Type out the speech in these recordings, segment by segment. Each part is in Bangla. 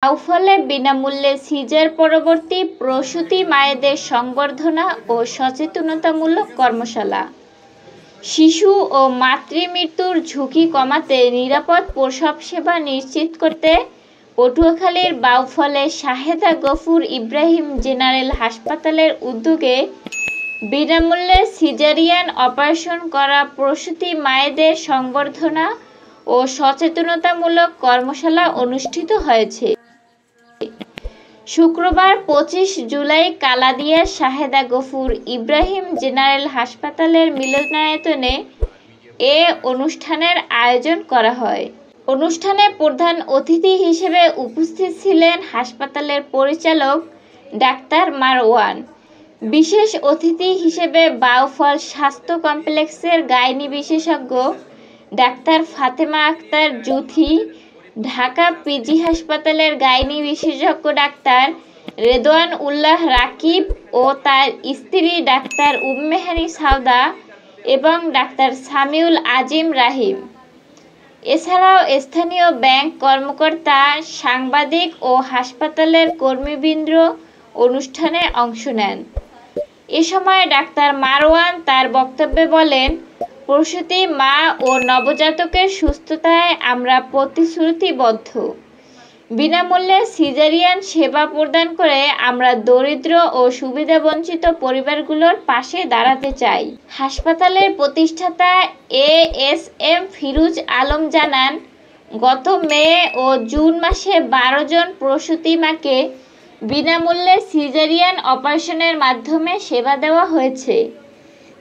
আউফলে বিনামূল্যে সিজার পরবর্তী প্রসূতি মায়েদের সংবর্ধনা ও সচেতনতামূলক কর্মশালা। শিশু ও মাতৃমৃত্যুর ঝুঁকি কমাতে নিরাপদ প্রসব সেবা নিশ্চিত করতে পটুয়াখালীর বাউফলে শাহেদা গফুর ইব্রাহিম জেনারেল হাসপাতালের উদ্যোগে বিনামূল্যে সিজারিয়ান অপারেশন করা প্রসূতি মায়েদের সংবর্ধনা ও সচেতনতামূলক কর্মশালা অনুষ্ঠিত হয়েছে। শুক্রবার 25 জুলাই কালাদিয়া শাহেদা গফুর ইব্রাহিম জেনারেল হাসপাতালের মিলনায়তনে এ অনুষ্ঠানের আয়োজন করা হয়। অনুষ্ঠানে প্রধান অতিথি হিসেবে উপস্থিত ছিলেন হাসপাতালের পরিচালক ডাক্তার মারওয়ান। বিশেষ অতিথি হিসেবে বাউফল স্বাস্থ্য কমপ্লেক্সের গাইনি বিশেষজ্ঞ ডাক্তার ফাতেমা আক্তার জুথি, ঢাকা পিজি হাসপাতালের গাইনি বিশেষজ্ঞ ডাক্তার রেদওয়ান উল্লাহ রাকিব ও তার স্ত্রী ডাক্তার উম্মেহানি সাউদা এবং ডাক্তার সামিউল আজিম রাহিম। এছাড়াও স্থানীয় ব্যাংক কর্মকর্তা, সাংবাদিক ও হাসপাতালের কর্মীবৃন্দ অনুষ্ঠানে অংশ নেন। এ সময় ডাক্তার মারওয়ান তার বক্তব্যে বলেন, প্রসূতি মা ও নবজাতকের সুস্থতায় আমরা প্রতিশ্রুতিবদ্ধ। বিনামূল্যে সিজারিয়ান সেবা প্রদান করে আমরা দরিদ্র ও সুবিধাবঞ্চিত পরিবারগুলোর পাশে দাঁড়াতে চাই। হাসপাতালের প্রতিষ্ঠাতা ASM ফিরোজ আলম জানান, গত মে ও জুন মাসে 12 জন প্রসূতি মাকে বিনামূল্যে সিজারিয়ান অপারেশনের মাধ্যমে সেবা দেওয়া হয়েছে।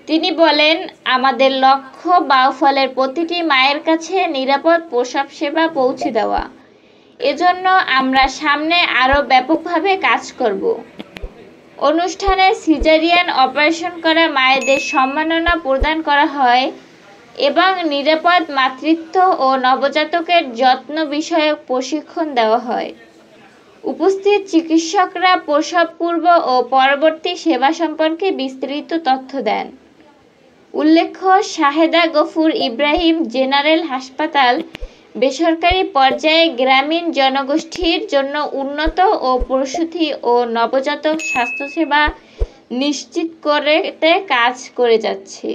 তিনি বলেন, আমাদের লক্ষ্য বাউফলের প্রতিটি মায়ের কাছে নিরাপদ প্রসব সেবা পৌঁছে দেওয়া। এজন্য আমরা সামনে আরও ব্যাপকভাবে কাজ করব। অনুষ্ঠানে সিজারিয়ান অপারেশন করা মায়েদের সম্মাননা প্রদান করা হয় এবং নিরাপদ মাতৃত্ব ও নবজাতকের যত্ন বিষয়ক প্রশিক্ষণ দেওয়া হয়। উপস্থিত চিকিৎসকরা প্রসব পূর্ব ও পরবর্তী সেবা সম্পর্কে বিস্তারিত তথ্য দেন। উল্লেখ্য, শাহেদা গফুর ইব্রাহিম জেনারেল হাসপাতাল বেসরকারি পর্যায়ে গ্রামীণ জনগোষ্ঠীর জন্য উন্নত ও প্রসূতি ও নবজাতক স্বাস্থ্যসেবা নিশ্চিত করতে কাজ করে যাচ্ছে।